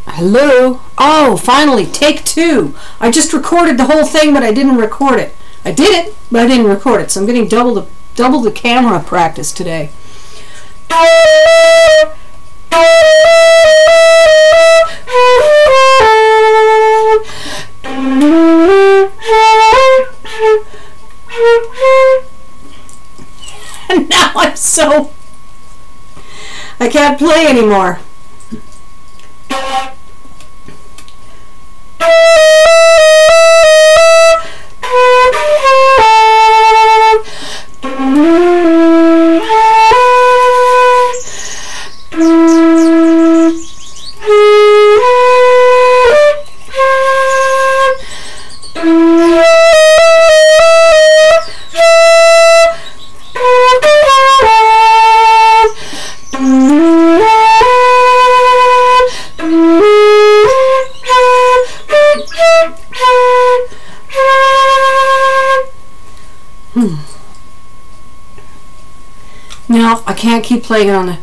Hello? Oh, finally, take two. I just recorded the whole thing, but I didn't record it. I did it, but I didn't record it, so I'm getting double the camera practice today. And now I can't play anymore. Now I can't keep playing it on the...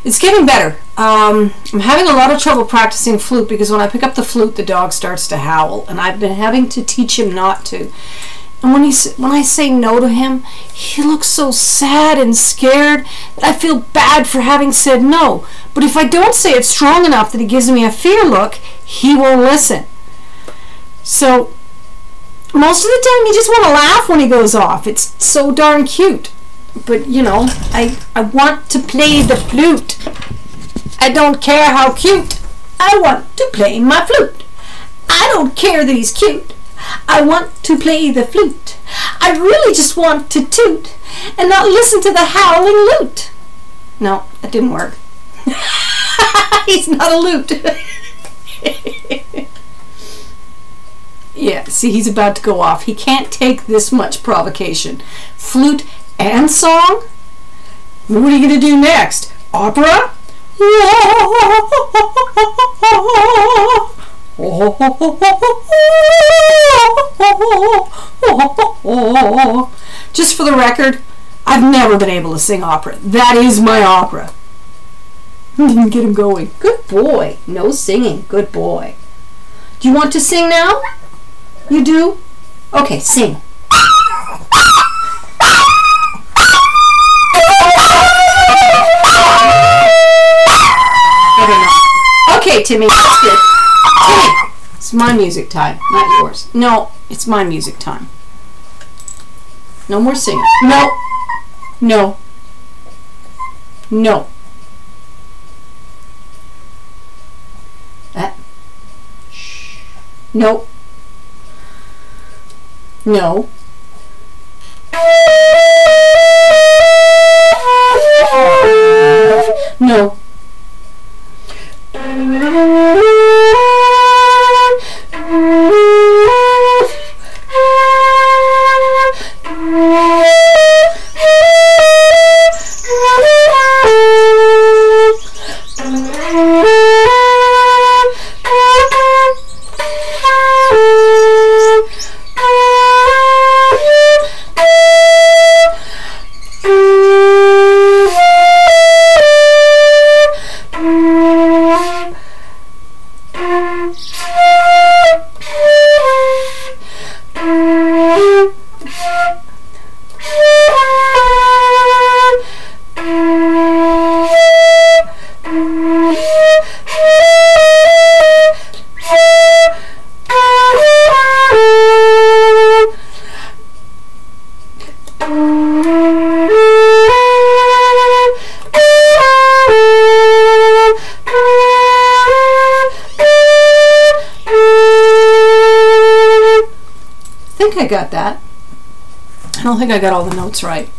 It's getting better. I'm having a lot of trouble practicing flute because when I pick up the flute, the dog starts to howl, and I've been having to teach him not to. And when I say no to him, he looks so sad and scared that I feel bad for having said no. But if I don't say it strong enough that he gives me a fear look, he won't listen. So most of the time, you just want to laugh when he goes off. It's so darn cute. But, you know, I want to play the flute. I don't care how cute. I want to play my flute. I don't care that he's cute. I want to play the flute. I really just want to toot and not listen to the howling lute. No, that didn't work. He's not a lute. Yeah, see, he's about to go off. He can't take this much provocation. Flute and song? What are you going to do next? Opera? Just for the record, I've never been able to sing opera. That is my opera. Get him going. Good boy. No singing. Good boy. Do you want to sing now? You do? Okay, sing. Okay, Timmy, that's good. Timmy, it's my music time, not yours. No, it's my music time. No more singing. No. No. No. Shh. No. No. No. I got that. I don't think I got all the notes right.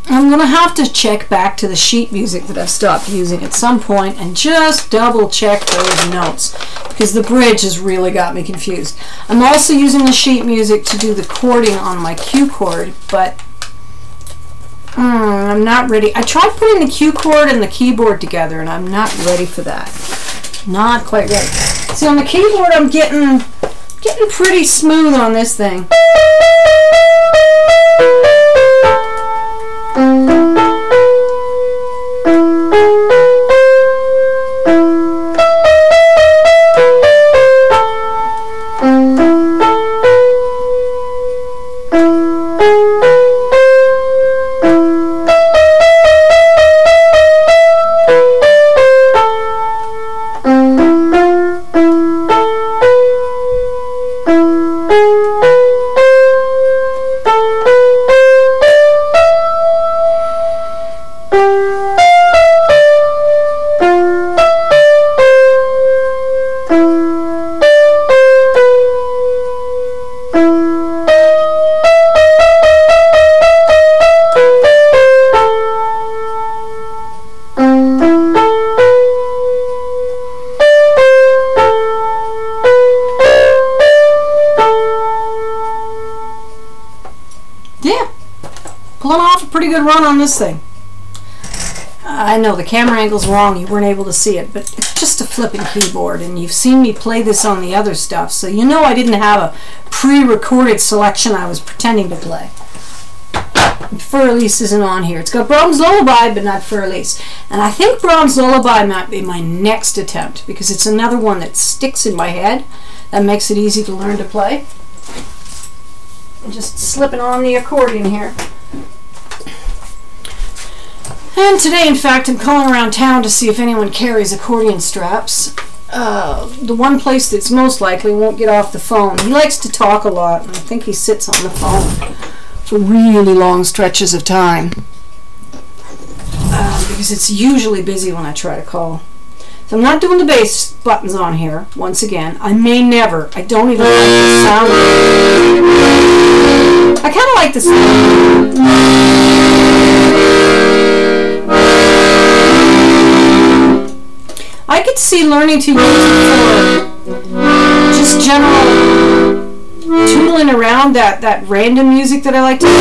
I'm going to have to check back to the sheet music that I've stopped using at some point and just double check those notes because the bridge has really got me confused. I'm also using the sheet music to do the chording on my qchord, but I'm not ready. I tried putting the qchord and the keyboard together and I'm not ready for that. Not quite ready. See, on the keyboard I'm getting pretty smooth on this thing. pretty good run on this thing. I know the camera angle's wrong, you weren't able to see it, but it's just a flipping keyboard, and you've seen me play this on the other stuff, so you know I didn't have a pre-recorded selection I was pretending to play. Fur Elise isn't on here. It's got Brahms Lullaby, but not Fur Elise. And I think Brahms Lullaby might be my next attempt, because it's another one that sticks in my head. That makes it easy to learn to play. I'm just slipping on the accordion here. And today, in fact, I'm calling around town to see if anyone carries accordion straps. The one place that's most likely won't get off the phone. He likes to talk a lot, and I think he sits on the phone for really long stretches of time, because it's usually busy when I try to call. So I'm not doing the bass buttons on here, once again. I may never. I don't even like the sound. I kind of like the sound. I could see learning to use it for just general tootling around that random music that I like to see.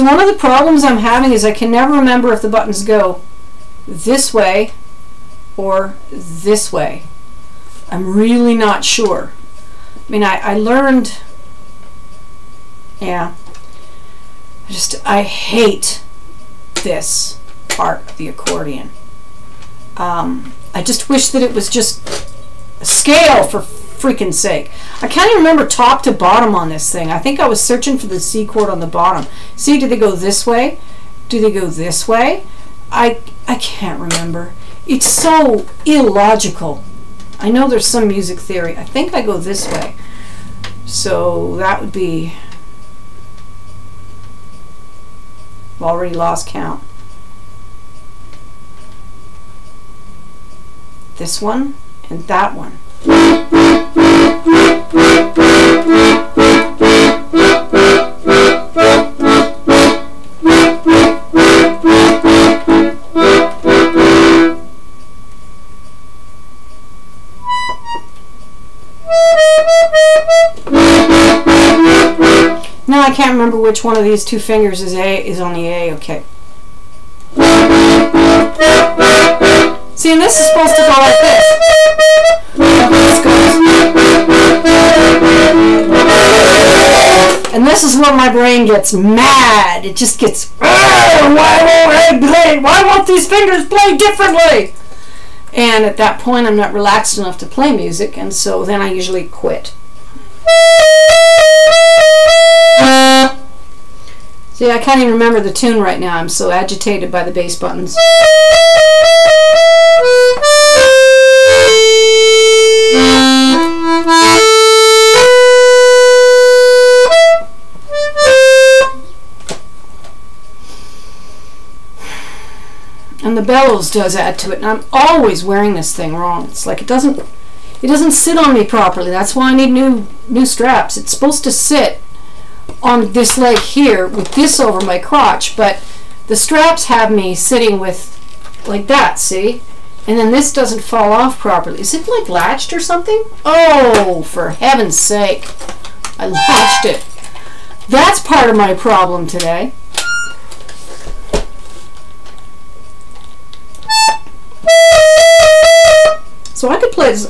One of the problems I'm having is I can never remember if the buttons go this way or this way. I'm really not sure. I mean, I learned, yeah, I hate this part of the accordion. I just wish that it was just a scale, for freaking sake. I can't even remember top to bottom on this thing. I think I was searching for the C chord on the bottom. See, do they go this way? Do they go this way? I can't remember. It's so illogical. I know there's some music theory. I think I go this way. So that would be, I've already lost count. This one and that one. Now I can't remember which one of these two fingers is on the A. Okay. See, and this is supposed to go like this. This goes. And this is where my brain gets mad. It just gets, why won't these fingers play differently? And at that point, I'm not relaxed enough to play music, and so then I usually quit. See, I can't even remember the tune right now. I'm so agitated by the bass buttons. And the bellows does add to it, and I'm always wearing this thing wrong. It's like it doesn't sit on me properly. That's why I need new straps. It's supposed to sit on this leg here with this over my crotch, but the straps have me sitting with like that, see? And then this doesn't fall off properly. Is it like latched or something? Oh, for heaven's sake. I latched it. That's part of my problem today. So I could play this.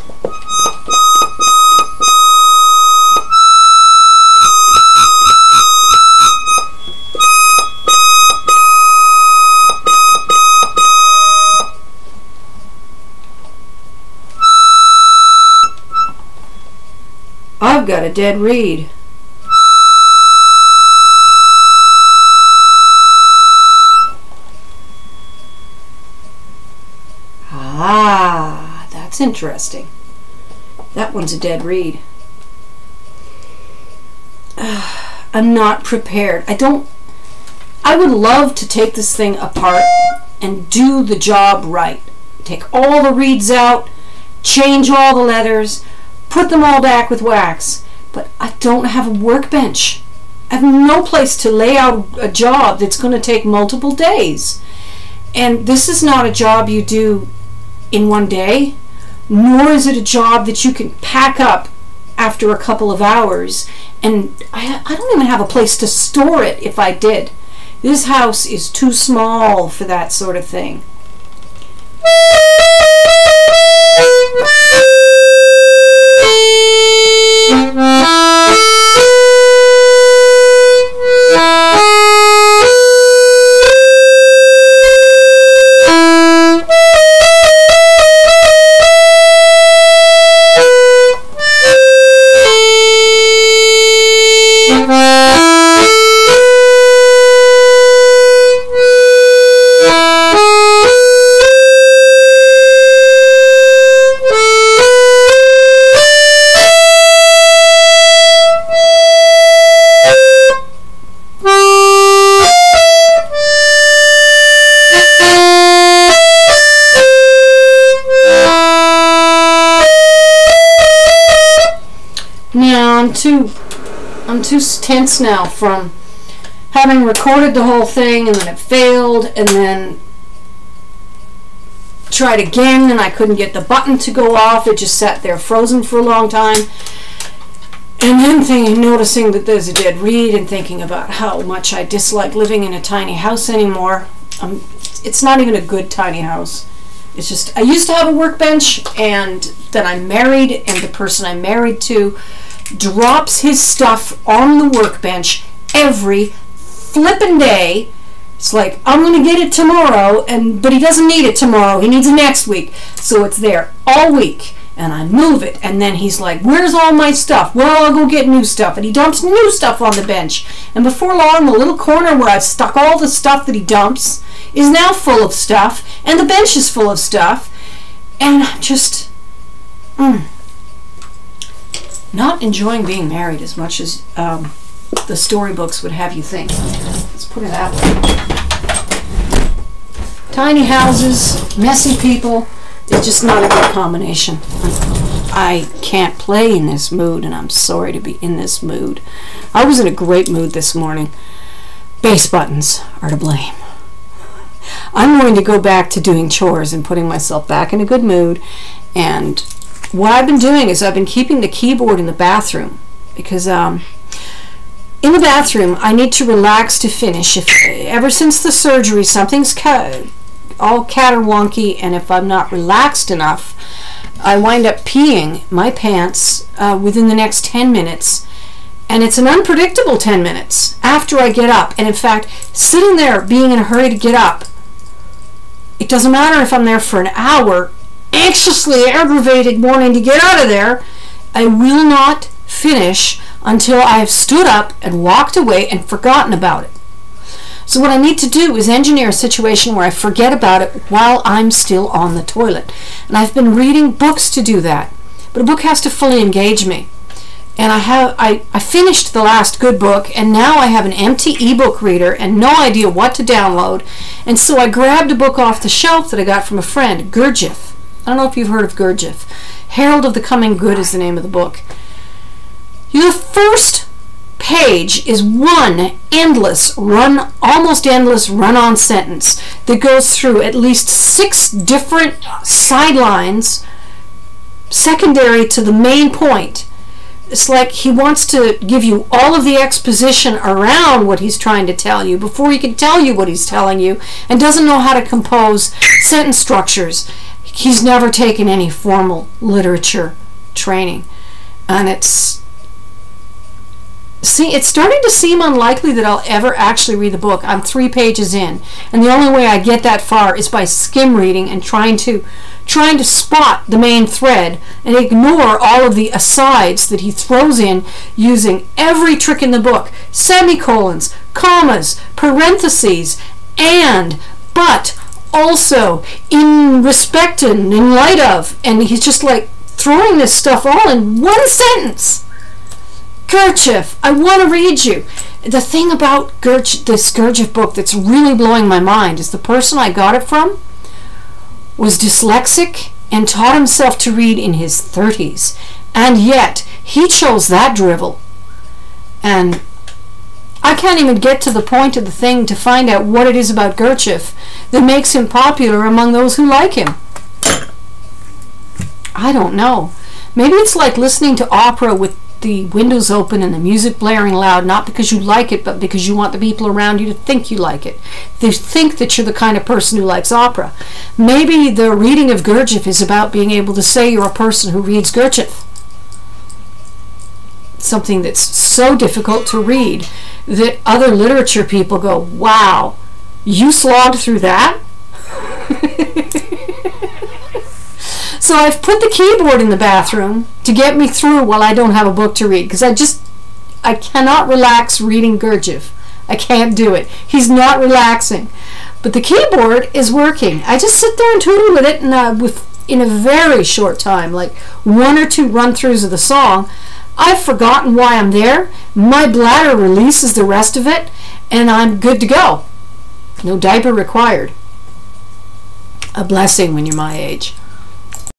I've got a dead reed. Ah, that's interesting. That one's a dead reed. I'm not prepared. I would love to take this thing apart and do the job right. Take all the reeds out, change all the leathers, put them all back with wax, but I don't have a workbench. I have no place to lay out a job that's going to take multiple days. And this is not a job you do in one day nor is it a job that you can pack up after a couple of hours, and I don't even have a place to store it if I did. This house is too small for that sort of thing. Now I'm too tense now from having recorded the whole thing, and then it failed, and then tried again and I couldn't get the button to go off. It just sat there frozen for a long time. And then noticing that there's a dead reed and thinking about how much I dislike living in a tiny house anymore. It's not even a good tiny house. It's just, I used to have a workbench, and then I'm married, and the person I'm married to drops his stuff on the workbench every flippin' day. It's like, I'm going to get it tomorrow, but he doesn't need it tomorrow. He needs it next week. So it's there all week, and I move it, and then he's like, where's all my stuff? Well, I'll go get new stuff. And he dumps new stuff on the bench. And before long, the little corner where I've stuck all the stuff that he dumps is now full of stuff, and the bench is full of stuff, and I'm just not enjoying being married as much as the storybooks would have you think. Let's put it that way. Tiny houses, messy people, it's just not a good combination. I can't play in this mood, and I'm sorry to be in this mood. I was in a great mood this morning. Bass buttons are to blame. I'm going to go back to doing chores and putting myself back in a good mood, and what I've been doing is I've been keeping the keyboard in the bathroom, because in the bathroom I need to relax to finish. Ever since the surgery, something's all caterwonky, and if I'm not relaxed enough, I wind up peeing my pants within the next 10 minutes. And it's an unpredictable 10 minutes after I get up. And in fact, sitting there being in a hurry to get up, it doesn't matter if I'm there for an hour, anxiously aggravated, wanting to get out of there, I will not finish until I have stood up and walked away and forgotten about it. So what I need to do is engineer a situation where I forget about it while I'm still on the toilet. And I've been reading books to do that. But a book has to fully engage me. And I finished the last good book, and now I have an empty ebook reader and no idea what to download. And so I grabbed a book off the shelf that I got from a friend, Gurdjieff. I don't know if you've heard of Gurdjieff. Herald of the Coming Good is the name of the book. The first page is one endless almost endless run-on sentence that goes through at least 6 different sidelines secondary to the main point. It's like he wants to give you all of the exposition around what he's trying to tell you before he can tell you what he's telling you, and doesn't know how to compose sentence structures. He's never taken any formal literature training, and it's starting to seem unlikely that I'll ever actually read the book. I'm 3 pages in, and the only way I get that far is by skim reading and trying to spot the main thread and ignore all of the asides that he throws in, using every trick in the book: semicolons, commas, parentheses, and, but, also, in respect and in light of, and he's just like throwing this stuff all in one sentence. Gurdjieff, I want to read you. The thing about this Gurdjieff book that's really blowing my mind is the person I got it from was dyslexic and taught himself to read in his 30s, and yet he chose that drivel. And I can't even get to the point of the thing to find out what it is about Gurdjieff that makes him popular among those who like him. I don't know. Maybe it's like listening to opera with the windows open and the music blaring loud, not because you like it, but because you want the people around you to think you like it. They think that you're the kind of person who likes opera. Maybe the reading of Gurdjieff is about being able to say you're a person who reads Gurdjieff. Something that's so difficult to read that other literature people go, wow, you slogged through that? So I've put the keyboard in the bathroom to get me through while I don't have a book to read, because I cannot relax reading Gurdjieff. I can't do it. He's not relaxing. But the keyboard is working. I just sit there and twiddle with it, and in a very short time, like 1 or 2 run-throughs of the song, I've forgotten why I'm there. My bladder releases the rest of it, and I'm good to go. No diaper required. A blessing when you're my age.